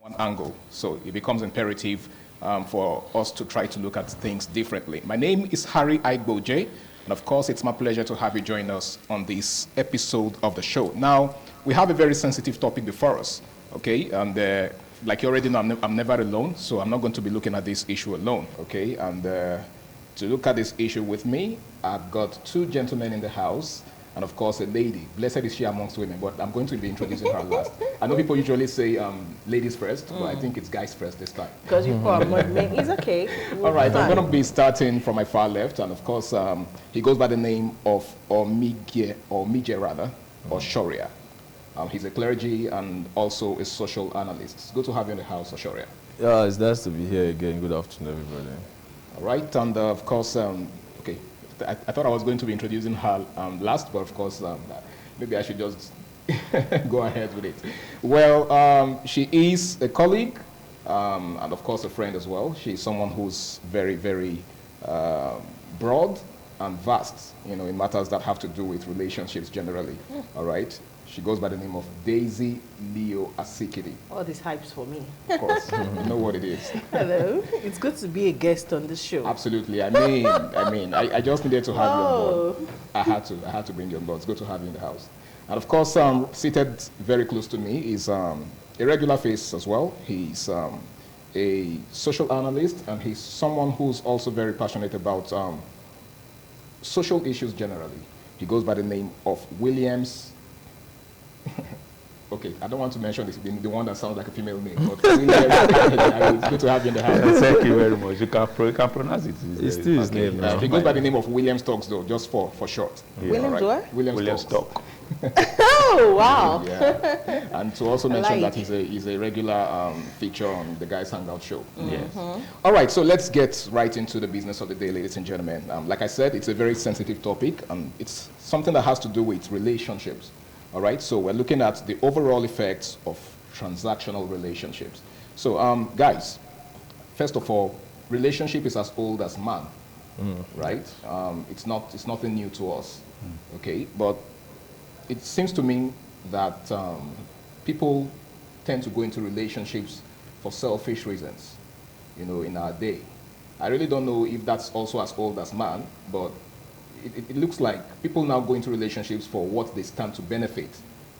one angle. So it becomes imperative for us to try to look at things differently. My name is Harry Aigboje, and of course, it's my pleasure to have you join us on this episode of the show. Now, we have a very sensitive topic before us, okay? And like you already know, I'm never alone, so I'm not going to be looking at this issue alone, okay? And to look at this issue with me, I've got two gentlemen in the house, and of course a lady. Blessed is she amongst women, but I'm going to be introducing her last. I know people usually say ladies first, but I think it's guys first this time. Because you call men, it's okay. All right, I'm going to be starting from my far left, and of course he goes by the name of Omije or Shoria. He's a clergy and also a social analyst. It's good to have you in the house, Shoria. Yeah, it's nice to be here again. Good afternoon, everybody. All right, and of course, okay, I thought I was going to be introducing her last, but of course, maybe I should just go ahead with it. Well, she is a colleague and of course a friend as well. She's someone who's very, very broad and vast, you know, in matters that have to do with relationships generally. All right. She goes by the name of Daisy Leo Asikidi. All these hypes for me. Of course, you know what it is. Hello, it's good to be a guest on this show. Absolutely. I just needed to have you on board. I had to bring you on board. It's good to have you in the house. And of course, seated very close to me is a regular face as well. He's a social analyst, and he's someone who's also very passionate about social issues generally. He goes by the name of Williams. Okay, I don't want to mention this, the one that sounds like a female name. But it's good to have you in the house. Thank you very much. You can pronounce it. It's still his name now. He goes by the name of William Stokes, though, just for short. Yeah. Williams right? what? William Stock. Oh, wow. Yeah. And to also mention like. that he's a regular feature on the Guys Hangout show. Yes. All right, so let's get right into the business of the day, ladies and gentlemen. Like I said, it's a very sensitive topic, and it's something that has to do with relationships. All right, so we're looking at the overall effects of transactional relationships. So, guys, first of all, relationship is as old as man, right? It's nothing new to us, okay? But it seems to me that people tend to go into relationships for selfish reasons, you know, in our day. I really don't know if that's also as old as man, but it looks like people now go into relationships for what they stand to benefit,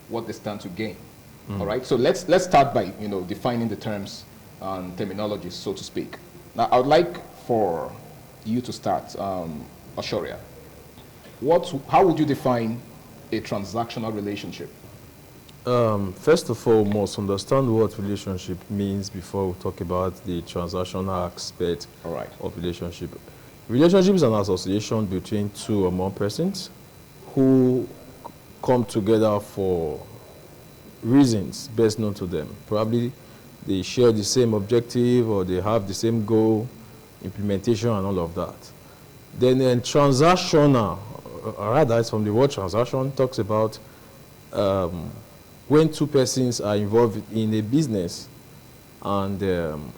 what they stand to gain. All right, so let's start by, you know, defining the terms and terminologies, so to speak. Now, I would like for you to start, Ashoria. How would you define a transactional relationship? First of all, we must understand what relationship means before we talk about the transactional aspect of relationship. Relationship is an association between two or more persons who come together for reasons best known to them. Probably they share the same objective or they have the same goal, implementation and all of that. Then transactional, rather it's from the word transaction, talks about when two persons are involved in a business and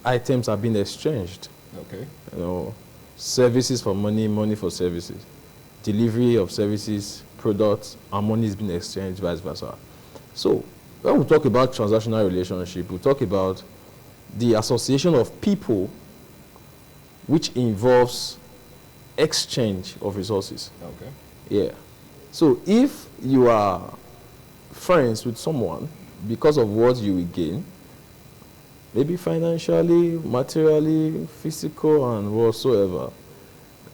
items are being exchanged. Okay. You know, services for money, money for services. Delivery of services, products, and money is being exchanged, vice versa. So, when we talk about transactional relationship, we talk about the association of people which involves exchange of resources. Okay. Yeah. So, if you are friends with someone because of what you will gain, maybe financially, materially, physical, and whatsoever,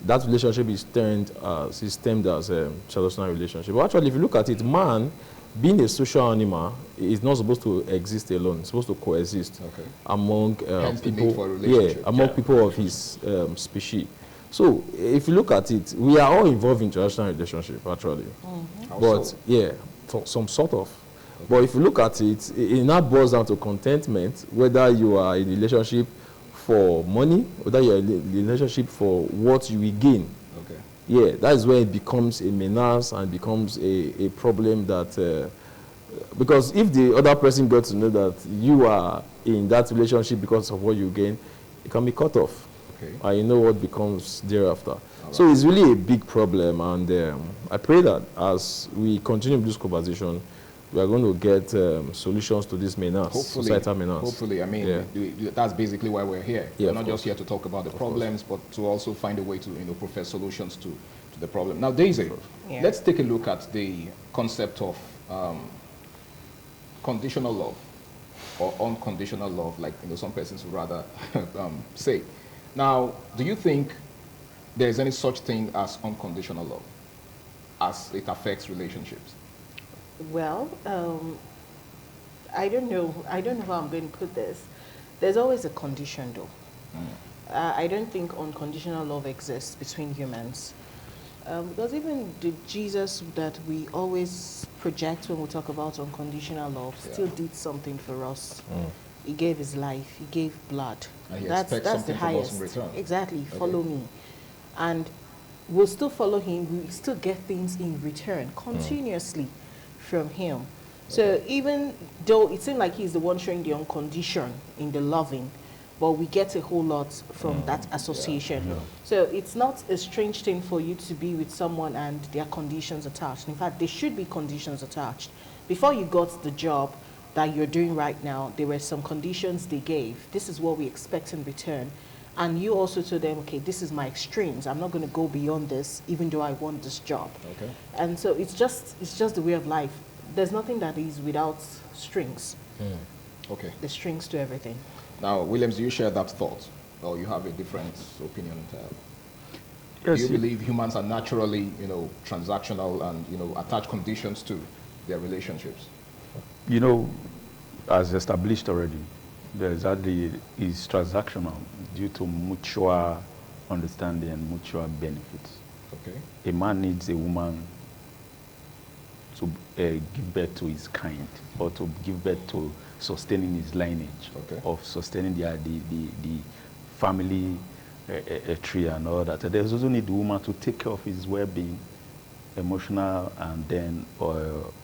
that relationship is termed as a transactional relationship. But actually, if you look at it, man, being a social animal, is not supposed to exist alone. It's supposed to coexist among people. People of his species. So, if you look at it, we are all involved in transactional relationship, actually. But yeah, for some sort of. But if you look at it, it now boils down to contentment, whether you are in a relationship for money, whether you're in a relationship for what you will gain. Okay. Yeah, that is where it becomes a menace and becomes a problem that, because if the other person got to know that you are in that relationship because of what you gain, it can be cut off. Okay. And you know what becomes thereafter. So it's really a big problem, and I pray that as we continue this conversation, we are going to get solutions to this menace, Hopefully, societal menace. hopefully. I mean, Yeah. that's basically why we're here. Yeah, we're not just here to talk about the problems, but to also find a way to, profess solutions to the problem. Now, Daisy, Yeah. let's take a look at the concept of conditional love or unconditional love, like some persons would rather say. Now, do you think there's any such thing as unconditional love as it affects relationships? Well, I don't know. I don't know how I'm going to put this. There's always a condition, though. I don't think unconditional love exists between humans. Because even the Jesus that we always project when we talk about unconditional love still did something for us. He gave his life. He gave blood. And he that's expects the something from us highest. in return. Exactly. Okay. Follow me. And we'll still follow him. We still get things in return continuously from him. So even though it seems like he's the one showing the uncondition in the loving, but we get a whole lot from that association. So it's not a strange thing for you to be with someone and there are conditions attached. In fact, there should be conditions attached. Before you got the job that you're doing right now, there were some conditions they gave. This is what we expect in return. And you also told them, okay, this is my extremes. I'm not going to go beyond this, even though I want this job. Okay. And so it's just the way of life. There's nothing that is without strings. Okay. There's strings to everything. Now, Williams, do you share that thought, or you have a different opinion? Yes, Do you believe humans are naturally, transactional and attach conditions to their relationships? As established already, is transactional due to mutual understanding and mutual benefits. Okay. A man needs a woman to give birth to his kind, or to give birth to sustaining his lineage, of sustaining the family tree and all that. There's also need the woman to take care of his well-being, emotional and then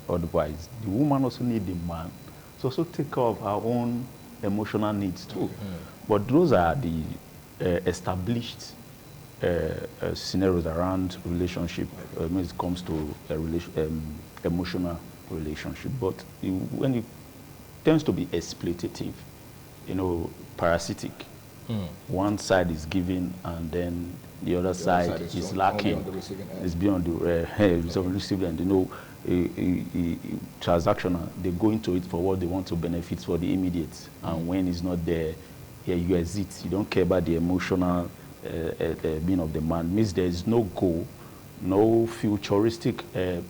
otherwise. The woman also need the man to also take care of her own emotional needs too. But those are the established scenarios around relationship when it comes to a emotional relationship. But when it tends to be exploitative, parasitic, one side is giving and then the other side is lacking. It's beyond the receiving end. Transactional, they go into it for what they want to benefit for the immediate, and when it's not there, you exit. You don't care about the emotional being of the man. Means there is no goal, no futuristic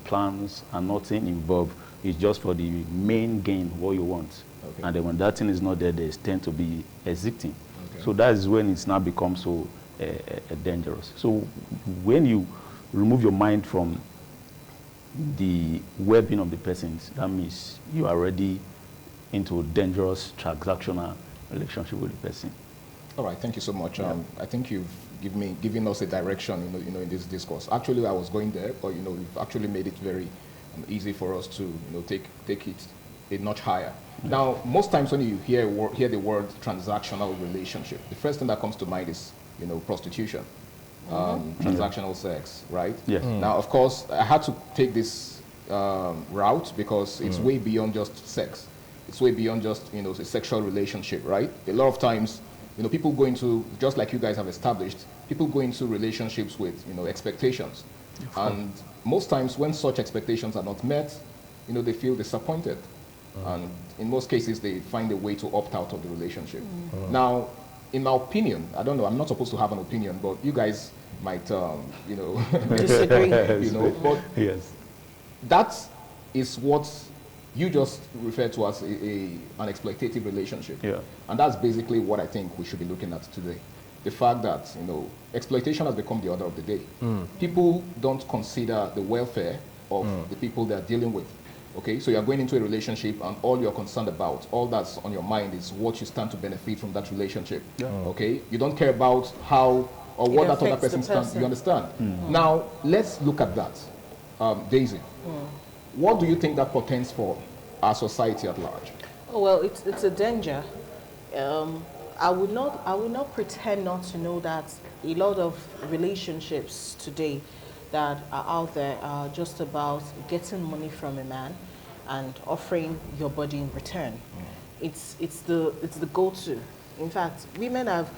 plans, and nothing involved. It's just for the main gain, what you want. Okay. And then when that thing is not there, they tend to be exiting. Okay. So that is when it's now becomes so dangerous. So when you remove your mind from the well-being of the persons, that means you are already into a dangerous transactional relationship with the person. All right, thank you so much. I think you've given us a direction, in this discourse. Actually, I was going there, but you've actually made it very easy for us to, take it a notch higher. Yes. Now, most times when you hear the word transactional relationship, the first thing that comes to mind is, prostitution, transactional sex, right? Yes. Now, of course, I had to take this route because it's way beyond just sex. It's way beyond just, a sexual relationship, right? A lot of times, people go into, just like you guys have established, people go into relationships with, expectations. And most times when such expectations are not met, they feel disappointed. And in most cases, they find a way to opt out of the relationship. Now, in my opinion, I don't know, I'm not supposed to have an opinion, but you guys might, disagree. But yes, that is what you just referred to as an exploitative relationship. Yeah. And that's basically what I think we should be looking at today. The fact that, exploitation has become the order of the day. People don't consider the welfare of the people they're dealing with. Okay, so you're going into a relationship and all you're concerned about, all that's on your mind is what you stand to benefit from that relationship. Yeah. Okay, you don't care about how or what that other person stands. You understand? Now, let's look at that. Daisy, what do you think that portends for our society at large? Oh, well, it's a danger. I would not pretend not to know that a lot of relationships today that are out there are just about getting money from a man and offering your body in return. It's the go-to. In fact, women have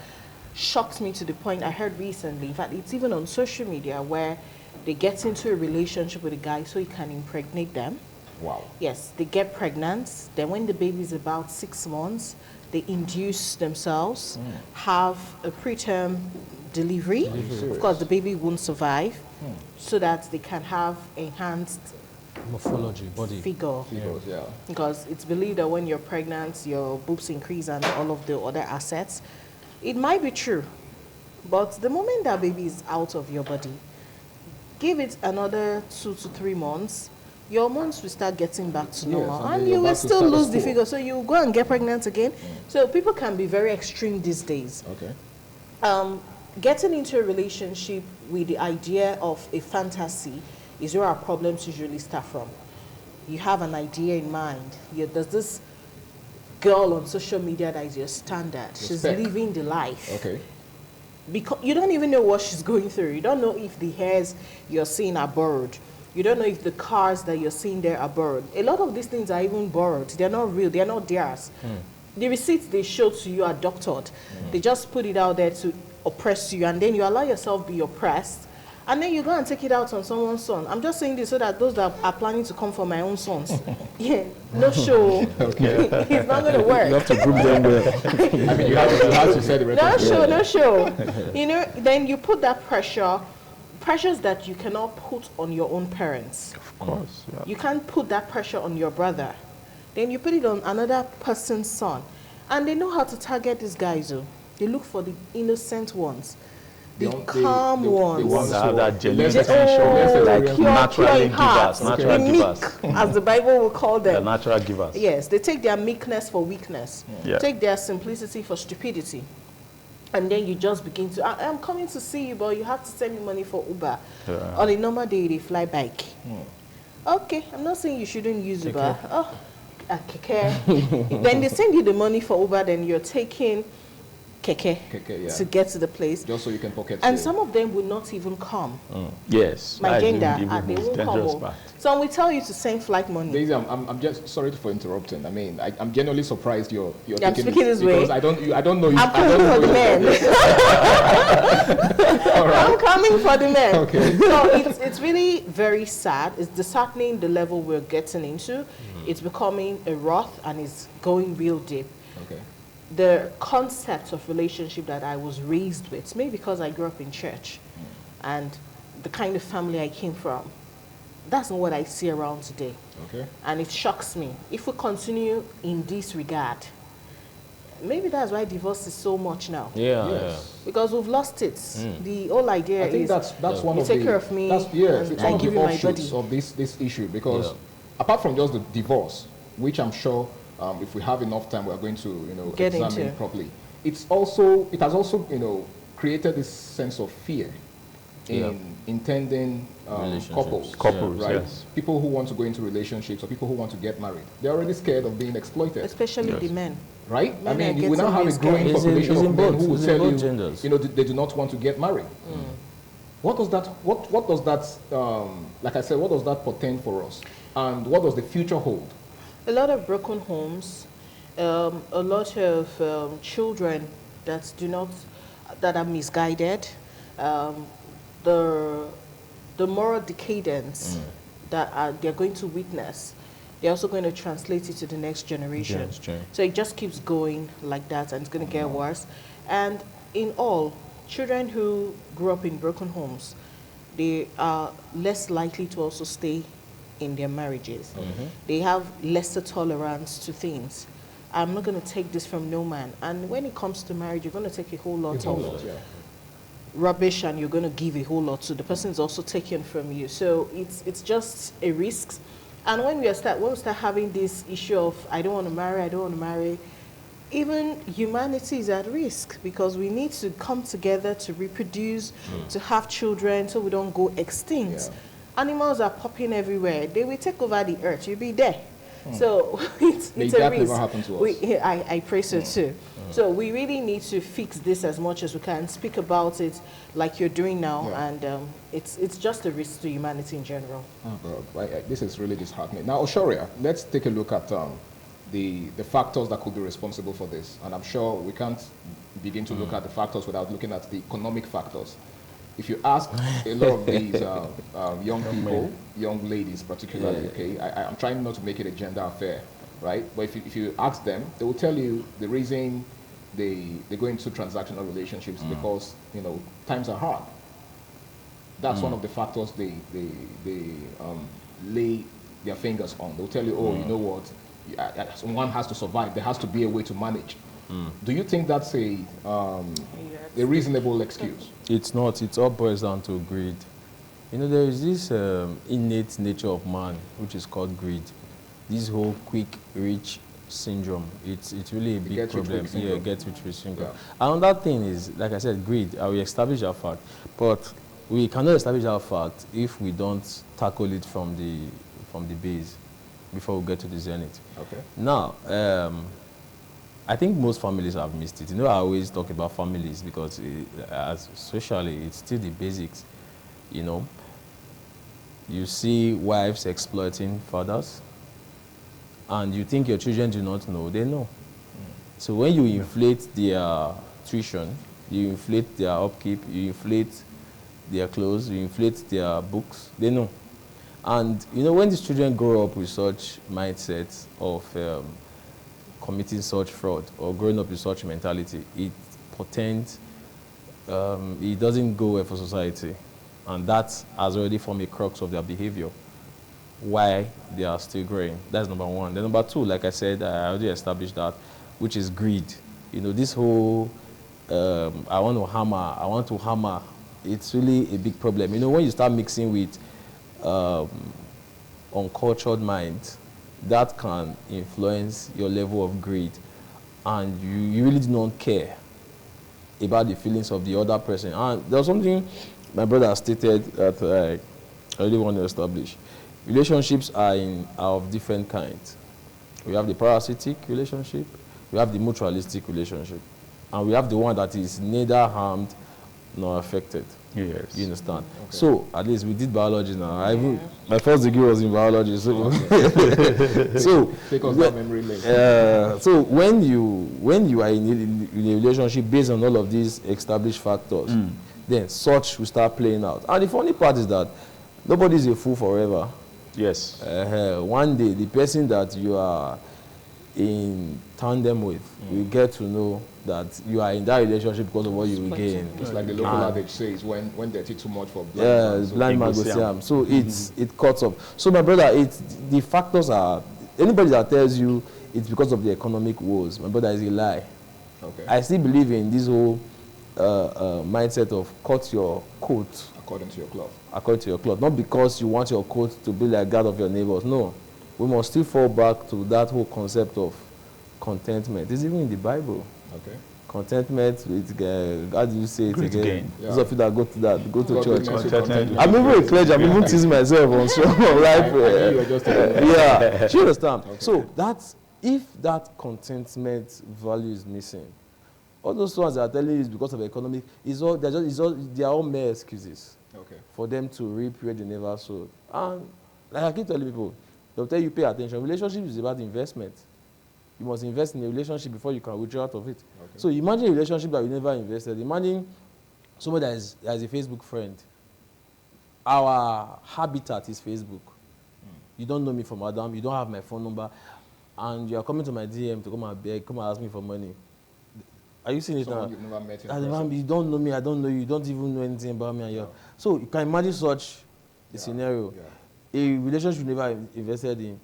shocked me to the point I heard recently. In fact, it's even on social media where they get into a relationship with a guy so he can impregnate them. Wow. Yes, they get pregnant. Then when the baby is about 6 months, they induce themselves, have a preterm delivery. Of course, the baby won't survive, so that they can have enhanced morphology, body figure. Figures, yeah. Because it's believed that when you're pregnant, your boobs increase and all of the other assets. It might be true, but the moment that baby is out of your body, give it another 2 to 3 months, your hormones will start getting back to normal, and and then you you're will back to still status lose the quo. figure. So you go and get pregnant again. So people can be very extreme these days. Okay. Getting into a relationship with the idea of a fantasy is where our problems usually start from. You have an idea in mind. There's this girl on social media that is your standard. She's spec. living the life. Okay. Because you don't even know what she's going through. You don't know if the hairs you're seeing are borrowed. You don't know if the cars that you're seeing there are borrowed. A lot of these things are even borrowed. They're not real. They're not theirs. The receipts they show to you are doctored. They just put it out there to oppress you, and then you allow yourself be oppressed, and then you go and take it out on someone's son. I'm just saying this so that those that are planning to come for my own sons, no show. It's not going to work. You have to group them well. I mean, you have to say the reference. No show. You know, then you put that pressures that you cannot put on your own parents. Of course. Yeah. You can't put that pressure on your brother. Then you put it on another person's son. And they know how to target these guys. Oh. They look for the innocent ones, the calm ones. The ones that have that genuine less potential, like pure naturally in heart, givers, natural the givers. meek, as the Bible will call The them. natural givers. Yes, they take their meekness for weakness, Yeah. take their simplicity for stupidity. And then you just begin to, I'm coming to see you, but you have to send me money for Uber. Yeah. On a normal day, they fly bike. Okay, I'm not saying you shouldn't use Uber. Oh, keke. Then they send you the money for Uber, then you're taking keke, yeah. to get to the place. Just so you can pocket And save. some of them will not even come. Yes. My that is gender, even and they most won't come. dangerous Home. part. So we tell you to send flight money. Daisy, I'm just sorry for interrupting. I mean, I'm genuinely surprised you're I'm taking speaking this way. because I don't know you. I'm I don't coming know for the you. men. All right. I'm coming for the men. Okay. So it's really very sad. It's disheartening the level we're getting into. It's becoming a wrath and it's going real deep. Okay. The concept of relationship that I was raised with, maybe because I grew up in church and the kind of family I came from, that's not what I see around today. Okay. And it shocks me. If we continue in this regard, maybe that's why divorce is so much now. Yes. Because we've lost it. The whole idea I think is that's one you of take the care of me, that's, yes, and it's I one of give the you my offshoots body. of this issue because apart from just the divorce, which I'm sure if we have enough time we're going to Get examine into. properly. It has also created this sense of fear in intending couples, right? Yes. People who want to go into relationships or people who want to get married. They're already scared of being exploited. Especially the men. Right? Men I are mean, we now have a getting growing It's in- population it's in of men both- who will it's in tell both you, genders. they do not want to get married. What does that, what does that, like I said, what does that portend for us? And what does the future hold? A lot of broken homes, a lot of children that are misguided, the moral decadence that they're going to witness, they're also going to translate it to the next generation. Yes, true. So it just keeps going like that, and it's going to get worse. And in all, children who grew up in broken homes, they are less likely to also stay in their marriages. They have lesser tolerance to things. I'm not going to take this from no man. And when it comes to marriage, you're going to take a whole lot of rubbish and you're going to give a whole lot to the person is also taken from you. So it's just a risk. And when we start having this issue of I don't want to marry, even humanity is at risk because we need to come together to reproduce, to have children so we don't go extinct. Animals are popping everywhere. They will take over the earth. You'll be there. So it's May a that risk. never happen to us. I pray so too. So we really need to fix this as much as we can, speak about it like you're doing now, and it's just a risk to humanity in general. Oh, God. This is really disheartening. Now, Oshoria, let's take a look at the factors that could be responsible for this. And I'm sure we can't begin to look at the factors without looking at the economic factors. If you ask a lot of these young people, young ladies particularly, okay, I'm trying not to make it a gender affair, right? But if you ask them, they will tell you the reason they go into transactional relationships because, you know, times are hard. That's one of the factors they lay their fingers on. They'll tell you, oh, you know what, one has to survive. There has to be a way to manage. Do you think that's a reasonable excuse? It's not. It all boils down to greed. You know, there is this innate nature of man, which is called greed. This whole quick, rich syndrome. It's really a big problem. Yeah, get rich quick syndrome. Yeah. Another thing is, like I said, greed. We establish that fact, but we cannot establish that fact if we don't tackle it from the base before we get to the zenith. Okay. Now, I think most families have missed it. You know, I always talk about families because as socially, it's still the basics. You know, you see wives exploiting fathers, and you think your children do not know. They know. So when you inflate their tuition, you inflate their upkeep, you inflate their clothes, you inflate their books, they know. And, you know, when these children grow up with such mindsets of committing such fraud or growing up with such mentality, it portends, it doesn't go well for society. And that has already formed a crux of their behavior, why they are still growing. That's number one. Then number two, like I said, I already established that, which is greed. You know, this whole, I want to hammer, it's really a big problem. You know, when you start mixing with uncultured mind, that can influence your level of greed, and you really do not care about the feelings of the other person. And there's something my brother stated that I really want to establish. Relationships are of different kinds. We have the parasitic relationship, we have the mutualistic relationship, and we have the one that is neither harmed nor affected. Yes. You understand? Okay. So, at least we did biology now. My first degree was in biology. So, so take us down memory lane. So when you are in a relationship based on all of these established factors, then such will start playing out. And the funny part is that nobody is a fool forever. Yes. One day, the person that you are in tandem with will get to know that you are in that relationship because of what you will gain. It's like the local adage says, when they take too much for blind blind man go see am. So it cuts off. So my brother, the factors are, anybody that tells you it's because of the economic woes, my brother, is a lie. Okay. I still believe in this whole mindset of cut your coat according to your cloth. According to your cloth. Not because you want your coat to be like that of your neighbors. No. We must still fall back to that whole concept of contentment. It's even in the Bible. Okay. Contentment with, how do you say it Great again? gain. Those of you that go to that, go to church. I'm even a clergy, I'm even teasing myself on show life. Yeah, do you understand? Okay. So that's, if that contentment value is missing, all those ones that are telling you is because of economic, they are all mere excuses for them to reap where they never sowed. And like I keep telling people, they'll tell you pay attention. Relationship is about investment. You must invest in a relationship before you can withdraw out of it. Okay. So imagine a relationship that you never invested. Imagine somebody that is a Facebook friend. Our habitat is Facebook. You don't know me from Adam. You don't have my phone number. And you are coming to my DM to come and beg, come and ask me for money. Are you seeing it now? You've never met in you don't know me. I don't know you. You don't even know anything about me. And so you can imagine such a scenario. Yeah. A relationship you never invested in,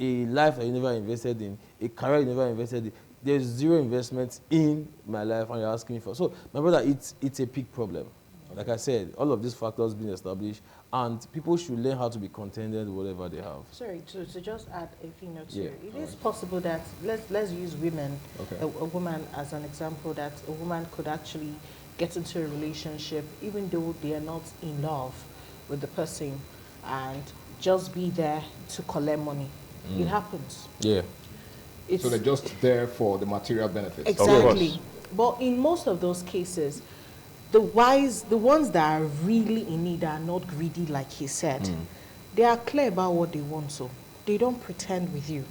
a life that you never invested in, a career you never invested in. There's zero investment in my life, and you're asking me for. So, my brother, it's a big problem. Okay. Like I said, all of these factors being established, and people should learn how to be contented with whatever they have. Sorry, to just add a thing or two. Yeah. It is possible that, let's use women, a woman as an example, that a woman could actually get into a relationship even though they are not in love with the person, and just be there to collect money. It happens. Yeah. It's So they're just there for the material benefits. exactly. But in most of those cases, the ones that are really in need are not greedy, like he said. They are clear about what they want, so they don't pretend with you.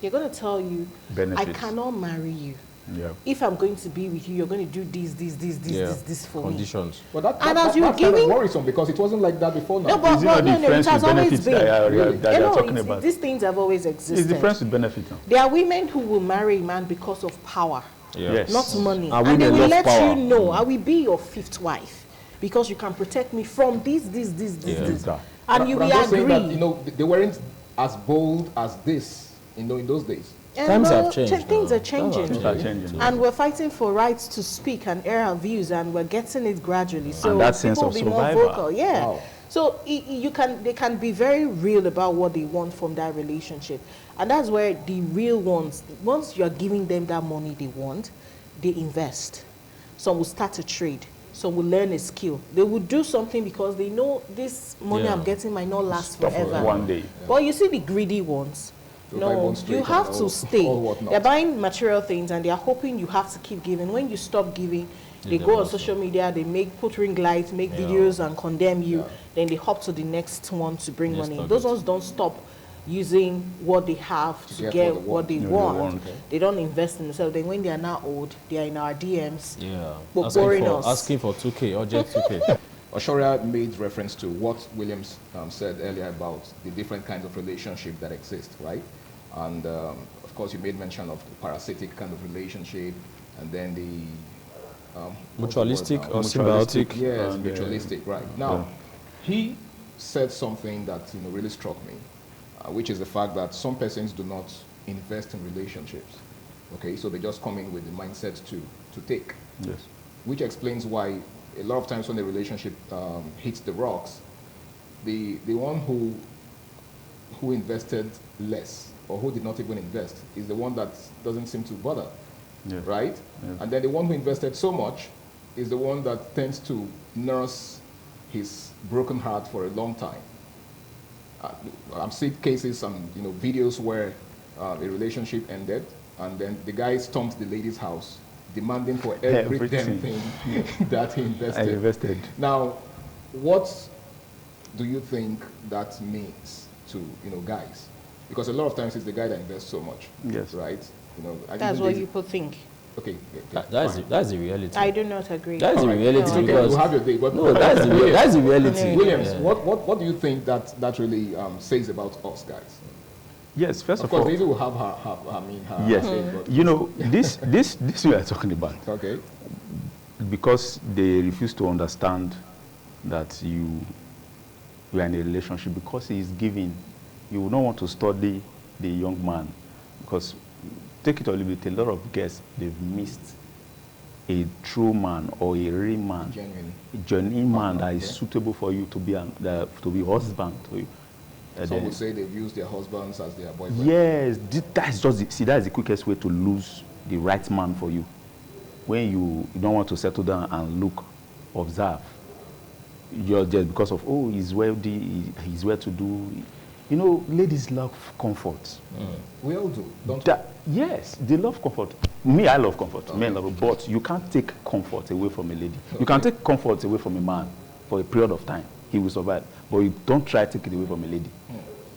They're going to tell you, Benefits. I cannot marry you. Yeah. If I'm going to be with you, you're going to do this for me. Conditions. But that, And that, as that, you're that's kind of giving- worrisome because it wasn't like that before now. No, but, Is it not the it friends has with always benefits been. that You you're know, talking about? these things have always existed. It's the friends with benefits now. There are women who will marry a man because of power, Yeah. Yes. not money. And And they women will love let power. you know, I will be your fifth wife because you can protect me from this. That. And you But will I'm just saying agree. that, they weren't as bold as this, in those days. And Times have well, changed Things now. are changing. Times Things are changing. And we're fighting for rights to speak and air our views, and we're getting it gradually. So that sense people of will be more survival. vocal. Yeah. Wow. So they can be very real about what they want from that relationship, and that's where the real ones. Once you are giving them that money they want, they invest. Some will start a trade. Some will learn a skill. They will do something because they know this money Yeah. I'm getting might not last Stop forever. one day. But you see the greedy ones. They'll buy No, one straight you and have to all stay. whatnot. They're buying material things and they are hoping you have to keep giving. When you stop giving, they they go on also- social media, they put ring lights, make videos and condemn you. Then they hop to the next one to bring Next money. target. Those ones don't stop using what they have to get what they want. They don't invest in themselves. Then when they are now old, they are in our DMs. Yeah. But boring us. Asking for 2K or just 2K. Oshoria made reference to what Williams said earlier about the different kinds of relationship that exist, right? And of course, you made mention of the parasitic kind of relationship, and then the Mutualistic or Mutualistic, symbiotic. yes, and, mutualistic, right? Now, he said something that really struck me, which is the fact that some persons do not invest in relationships. Okay, so they just come in with the mindset to take, Yes. which explains why a lot of times when the relationship hits the rocks, the one who invested less or who did not even invest is the one that doesn't seem to bother, Yes. right? Yes. And then the one who invested so much is the one that tends to nurse his broken heart for a long time. I've seen cases and videos where a relationship ended, and then the guy stormed the lady's house, demanding for every damn Everything. thing that he I invested. invested. Now, what do you think that means to guys? Because a lot of times it's the guy that invests so much. Yes. Right. That's what people think. Okay. That's the reality. I do not agree. That's the All right. reality It's okay, because you have your day. But no, that's the reality. Williams, Yeah. what do you think that really says about us guys? Yes, first Of of course, all, Lizzie will have her yes. say, but- You know, this we are talking about, Okay. because they refuse to understand that you are in a relationship, because he is giving, you will not want to study the young man, because take it or leave it, a lot of guests, they've missed a true man or a real man, Genuine. a genuine man that is Okay. suitable for you to be husband to you. Some would say they've used their husbands as their boyfriend. Yes, that's that's the quickest way to lose the right man for you. When you don't want to settle down and look, observe, you're just because of, oh, he's wealthy, he's well to do. You know, ladies love comfort. We all do, don't Yes, they love comfort. Me, I love comfort. Men love it, but you can't take comfort away from a lady. You can take comfort away from a man for a period of time. He will survive. But you don't try to take it away from a lady.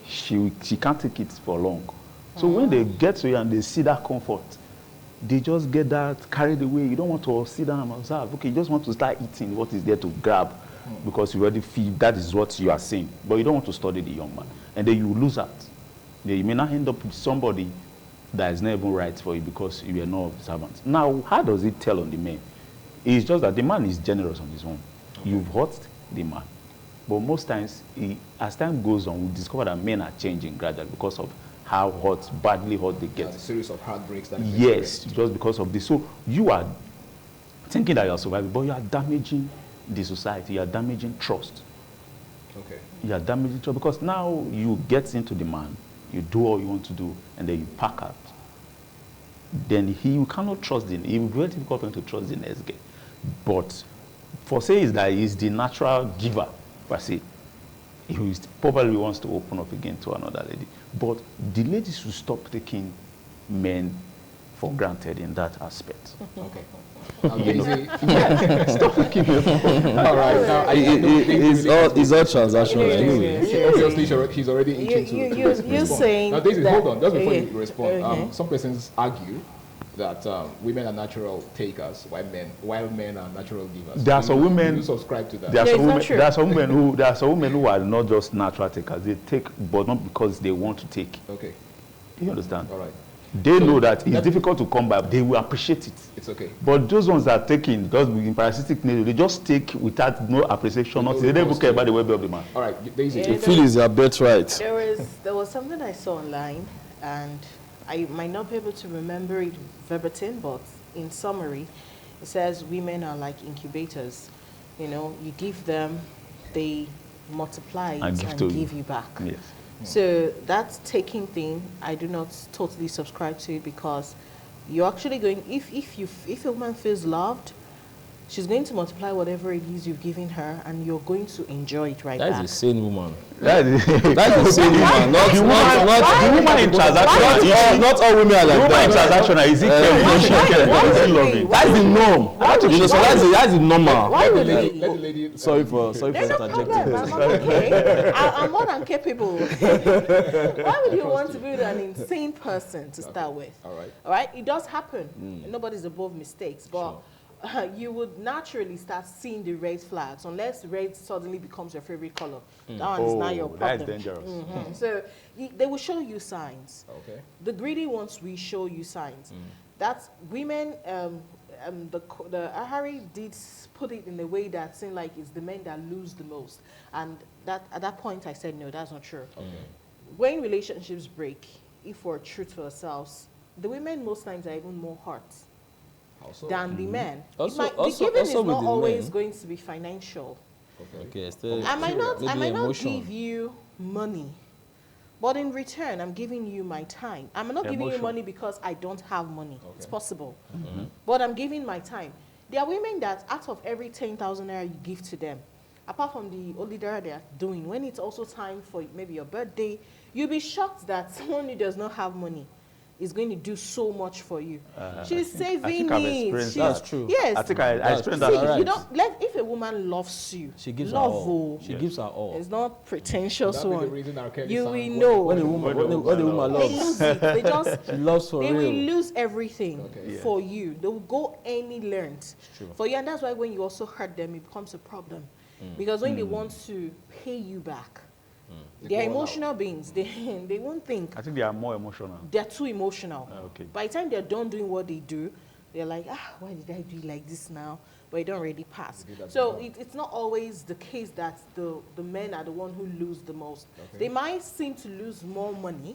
She can't take it for long. So when they get to you and they see that comfort, they just get that carried away. You don't want to sit down and observe. Okay, you just want to start eating what is there to grab because you already feel that is what you are seeing. But you don't want to study the young man. And then you lose out. Then you may not end up with somebody that is not even right for you because you are not observant. Now, how does it tell on the man? It's just that the man is generous on his own. Okay. You've hurt the man. But most times, as time goes on, we discover that men are changing gradually because of how badly hurt they get. a series of heartbreaks that yes, just because of this. So you are thinking that you are surviving, but you are damaging the society. You are damaging trust. Okay. You are damaging trust because now you get into the man, you do all you want to do, and then you pack out. Then you cannot trust him. It will be very difficult for him to trust the next guy. But for say is that he's the natural giver, per se. probably wants to open up again to another lady. But the lady should stop taking men for granted in that aspect. Okay. Stop taking men for granted. All right. Now, It's all transactional anyway. Obviously, he's already itching to you're respond. saying Now, Daisy, that- hold on. Just before okay. you respond, Okay. some persons argue that women are natural takers, while men are natural givers. There are some women. Do you subscribe to that? There are Yeah, some it's not women. true. There are some women who are not just natural takers. They take, but not because they want to take. Okay. You understand? All right. They know that it's difficult to come by. They will appreciate it. It's okay. But those ones that are taking, those in parasitic nature, they just take without no appreciation. No They don't even care about the well-being of the man. All right, Daisy. Yeah. They feel it's their birthright. There was something I saw online, and I might not be able to remember it verbatim, but in summary, it says women are like incubators. You know, you give them, they multiply it and give you back. Yes. So that taking thing, I do not totally subscribe to it, because you're actually going, if a woman feels loved, she's going to multiply whatever it is you've given her, and you're going to enjoy it right That back. is a sane woman. That is That's a sane woman. Not the woman in transactional. not all women are The like woman in that. transactional, is it caring? Is she caring? Is it loving? That's the norm. You know, so that's the normal. Why would Let we? the lady. Sorry for There's no interjecting. problem. I'm okay. I'm more than capable. Why would you want to be with an insane person to start with? All right. All right. It does happen. Nobody's above mistakes, but you would naturally start seeing the red flags, unless red suddenly becomes your favorite color. That one is not your problem. That's dangerous. So they will show you signs. Okay. The greedy ones will show you signs. That's women. The Harry did put it in a way that seemed like it's the men that lose the most, and that at that point I said no, that's not true. Okay. When relationships break, if we're true to ourselves, the women most times are even more hurt How so? than the men. Also- the also- giving also is with not the always men. going to be financial. Okay. Okay, still I might not maybe emotion. give you money, but in return, I'm giving you my time. I'm not giving you Emotion. money because I don't have money. It's Okay. possible. But I'm giving my time. There are women that out of every 10,000 naira you give to them, apart from the olidera they are doing, when it's also time for maybe your birthday, you'll be shocked that someone who does not have money is going to do so much for you. She's saving I've it. experienced She's- That's true. Yes. I think I That's experienced true. that. See, right. you don't if a woman loves you, She gives her love all. oh, She gives her all. it's not pretentious That be the one. reason R. Kelly You sang will When know. When a woman, when a woman They loves, lose it. They just she loves for they will real. lose everything Okay. for you. They will go any length true. for you, and that's why when you also hurt them, it becomes a problem. Because when they want to pay you back, they are go all emotional beings. They won't think. I think they are more emotional. They're too emotional. Okay. By the time they're done doing what they do, they're like, why did I do it like this now? But it don't already pass. You did that So before. it's not always the case that the men are the one who lose the most. Okay. They might seem to lose more money.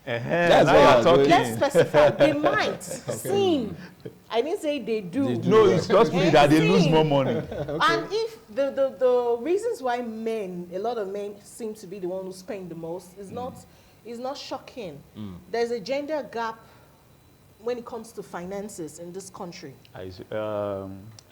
That's Now why you're I was talking. Let's specify. They might seem. I didn't say they do. They do. No, it's just me that they lose Seem. more money. And if the reasons why a lot of men seem to be the one who spend the most is not shocking. There's a gender gap when it comes to finances in this country.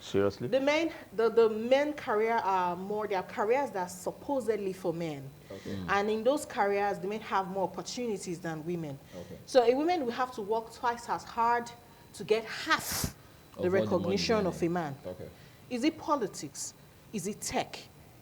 Seriously? The men career are more, they are careers that are supposedly for men. Okay. And in those careers, the men have more opportunities than women. Okay. So a woman will have to work twice as hard to get half Of the what the recognition money of a man. Okay. Is it politics? Is it tech?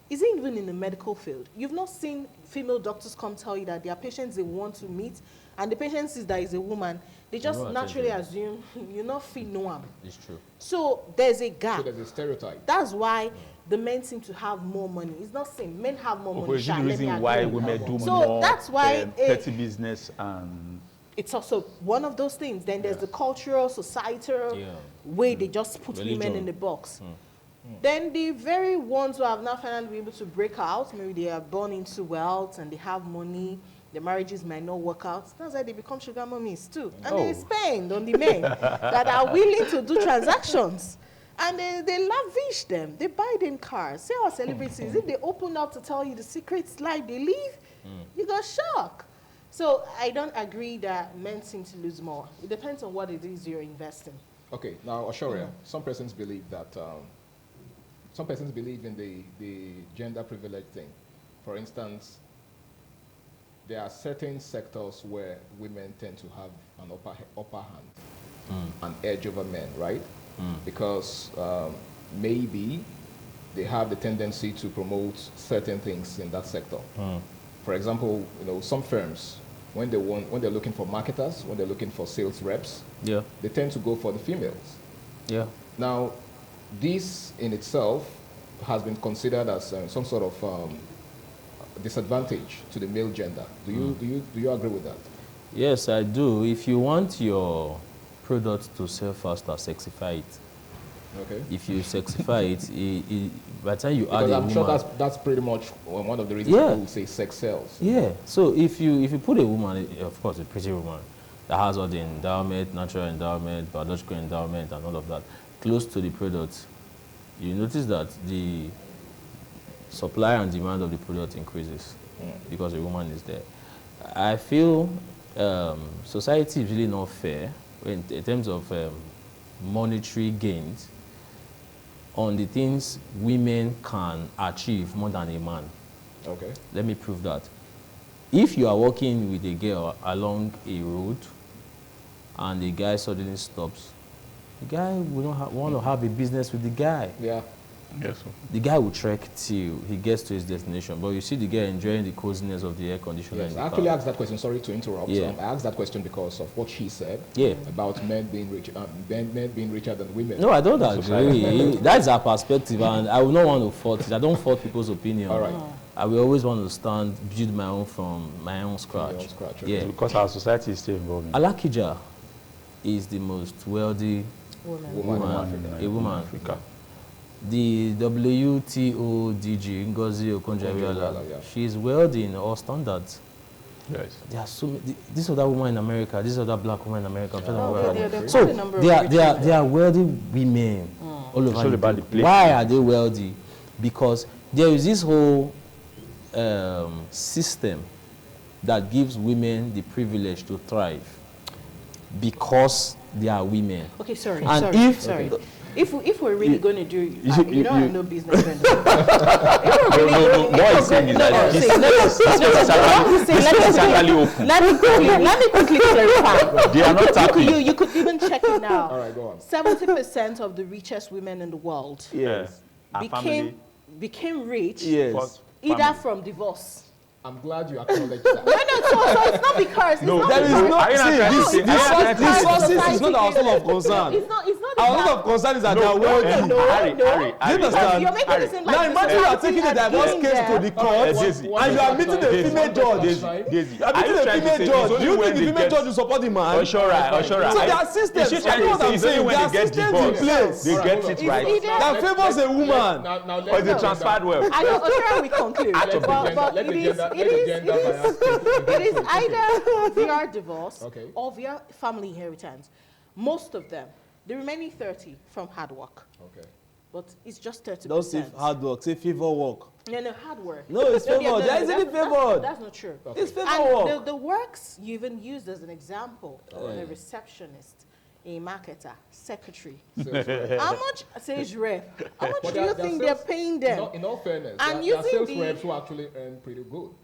Is it even in the medical field? You've not seen female doctors come tell you that there are patients they want to meet, and the patient sees that is a woman. They just No naturally attention. assume you're not fit no one. It's true. So there's a So gap. there's a stereotype. That's why the men seem to have more money. It's not same. Men have more money. Is it Sha, the let me reason why agree. women do So more that's why, petty business and It's also one of those things. Then there's the cultural, societal Yeah. way they just put women Religion. in the box. Then the very ones who have now finally been able to break out, maybe they are born into wealth and they have money, their marriages might not work out. That's why they become sugar mummies too. And they spend on the men that are willing to do transactions. And they lavish them. They buy them cars. See our celebrities, if they open up to tell you the secret life they live, you got shocked. So I don't agree that men seem to lose more. It depends on what it is you're investing. Okay, now Ashoria, some persons believe that some persons believe in the gender privilege thing. For instance, there are certain sectors where women tend to have an upper hand, an edge over men, right? Because maybe they have the tendency to promote certain things in that sector. For example, some firms, when they're looking for marketers, when they're looking for sales reps, they tend to go for the females. Now, this in itself has been considered as some sort of disadvantage to the male gender. Do you agree with that? Yes, I do. If you want your product to sell faster, sexify it. Okay. If you sexify it, by the time you add because a I'm woman, sure that's pretty much one of the reasons people say sex sells. Yeah. So if you put a woman, of course, a pretty woman that has all the endowment, natural endowment, biological endowment, and all of that, close to the product, you notice that the supply and demand of the product increases because a woman is there. I feel society is really not fair in terms of monetary gains on the things women can achieve more than a man. Okay. Let me prove that. If you are walking with a girl along a road and the guy suddenly stops, the guy will not want to have a business with the guy. Yeah. Yes. The guy will trek till he gets to his destination, but you see the guy enjoying the coziness of the air conditioner. Yes, in the I actually car. asked that question. Sorry to interrupt. Yeah. I asked that question because of what she said about men being richer than women. No, I don't agree. That's our perspective, and I will not want to fault it. I don't fault people's opinion. All right. I will always want to build my own from my own scratch. Okay. Yeah. Because our society is still evolving. Alakija is the most wealthy Woman in Africa. The WTO DG, Ngozi Okonjo-Iweala, she is wealthy in all standards. Yes. There are so many. This other woman in America, this other black woman in America. So they are wealthy women all over the place. Why are they wealthy? Because there is this whole system that gives women the privilege to thrive because they are women. Okay, sorry. If we're really going to do, you don't have no business. Let me quickly clarify. They are not tapping. You could even check it now. All right, go on. 70% of the richest women in the world became rich either from divorce. I'm glad you acknowledge that. No, so it's not because. There is no. This sources is not our source of concern. It's not our source of concern is that they are wealthy. No. You understand? You're making it seem like Now imagine you are taking a divorce case to the court and you are meeting a female judge. You are meeting a female judge. Do you think the female judge will support the man? So there are systems. You know what I'm saying? There are systems in place They get it right. that favors a woman. Now Or is it transferred wealth? I know, Oshara, we conclude. But it is either via divorce or via family inheritance. Most of them, the remaining 30 from hard work. Okay. But it's just 30%. Don't say hard work, say favor work. No, hard work. No, it's favor. There isn't any favor. That's not true. Okay. It's favor And work. the works you even used as an example, a receptionist, a marketer, secretary. How much sales rep? How much do you think they're paying them? In all fairness, And there are sales using reps who actually earn pretty good.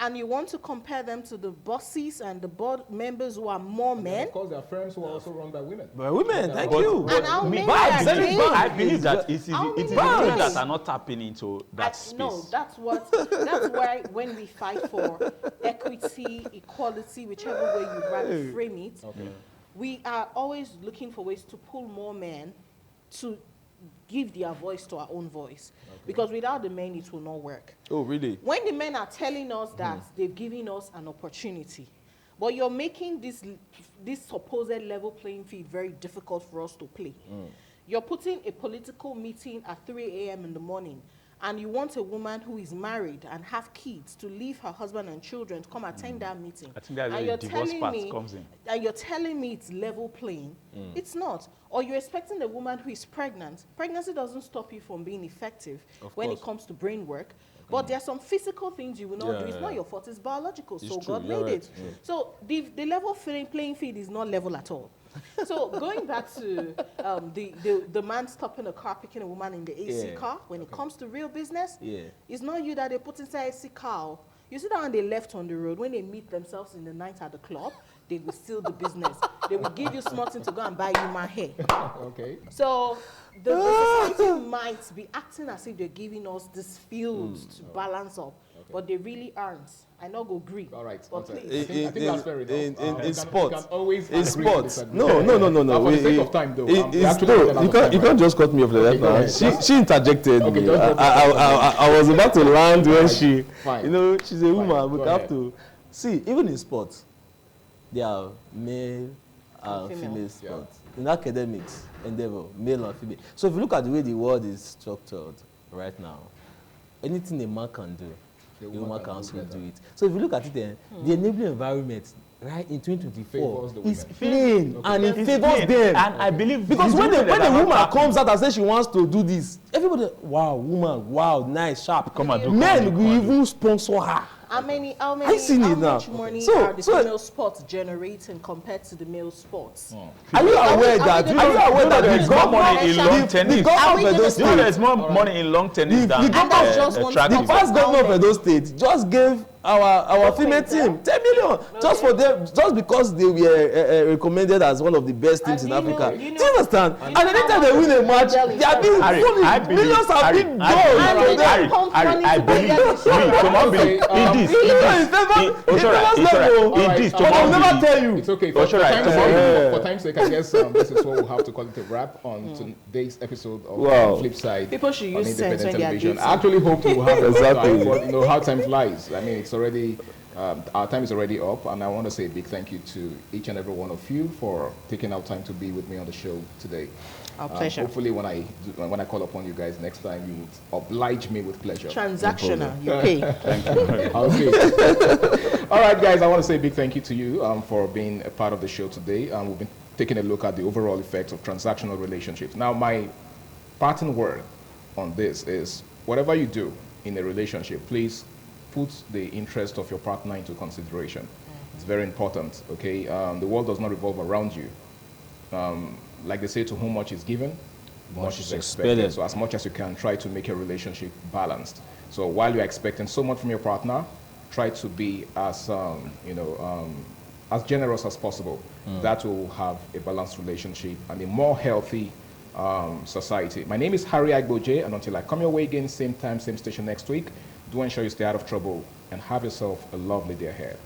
And you want to compare them to the bosses and the board members who are more men? Of course, there are firms who are also run by women. By women, thank you. And how many I believe that it is the women men? that are not tapping into that space. No, that's why when we fight for equity, equality, whichever way you rather frame it, we are always looking for ways to pull more men to give their voice to our own voice. Because without the men, it will not work. Oh, really? When the men are telling us that they've given us an opportunity, but you're making this supposed level playing field very difficult for us to play. You're putting a political meeting at 3 a.m. in the morning, and you want a woman who is married and have kids to leave her husband and children to come attend that meeting. I think that's where the divorce part comes in. And you're telling me it's level playing. It's not. Or you're expecting a woman who is pregnant. Pregnancy doesn't stop you from being effective when it comes to brain work. But there are some physical things you will not do. It's not your fault. It's biological. So God made it. So the level playing field is not level at all. So going back to the man stopping a car, picking a woman in the AC Yeah. car, when it comes to real business, Yeah. it's not you that they put inside AC car. You see that when they left on the road, when they meet themselves in the night at the club, they will steal the business. They will give you something to go and buy you my hair. Okay. So the society might be acting as if they're giving us this field to balance up, but they really aren't. I know go agree. All right. But okay. please. I think that's fair enough. In sports, You can always in agree to sports. disagree. No. For the sake of time, though. we It's, actually no, have a lot you of can't. time, You right? can't just cut me off like Okay, that. go Now. ahead. She interjected Okay, me. don't drop I was about to land when Right. she. Fine. You know, she's a woman. Go We have ahead. to see. Even in sports, there are male and Female. female sports. In academics, endeavor, male and female. So if you look at the way the world is structured right now, anything a man can do, The the woman woman can can do also better. do it. So if you look at it then, the enabling environment right in 2024 Favors the is women. plain Okay. and it It's favors plain. them. And I believe Because these when women a that are woman not comes out and says she wants to do this, everybody, wow, woman, wow, nice, sharp. Come and do, Men come will and do. even sponsor her. How many, I seen how it now. much money So- are the so- female sports generating compared to the male sports? Are you aware that? we Are you aware that there the is more money in governor, lawn the tennis? governor Are of we Edo gonna You know, State, there's more money in long tennis than And that's just one track the sport. events. past governor of Edo State just gave our female team 10 million just for them, just because they were recommended as one of the best teams in And do you Africa. know- you Do know- you understand? you And know anytime how they much win a match, Harry, they are being Harry, fully, I believe- millions have Harry, been I done believe- And for they them. don't pump money I to believe, get the show. me, Tomo believe, in this, You know, it's never, in- it's never Oshora, level. in this, But I will Tomo never believe. tell you. It's okay. Oh, sure, right. For time's sake, I guess this is what we'll have to call it a wrap on today's episode of Wow. FLIPSIDE. People should on use sense independent when they are television. dating. I actually hope we'll have a Exactly. time, but you know how time flies. I mean, it's already our time is already up, and I want to say a big thank you to each and every one of you for taking out time to be with me on the show today. Our pleasure. Hopefully, when I call upon you guys next time, you would oblige me with pleasure. Transactional, you pay. Okay. All right, guys, I want to say a big thank you to you for being a part of the show today. We've been taking a look at the overall effects of transactional relationships. Now, my parting word on this is whatever you do in a relationship, please put the interest of your partner into consideration. It's very important, okay? The world does not revolve around you. Like they say, to whom much is given, much is expected. So as much as you can, try to make your relationship balanced. So while you're expecting so much from your partner, try to be as, as generous as possible. That will have a balanced relationship and a more healthy society. My name is Harry Agboje, and until I come your way again, same time, same station next week, do ensure you stay out of trouble and have yourself a lovely day ahead.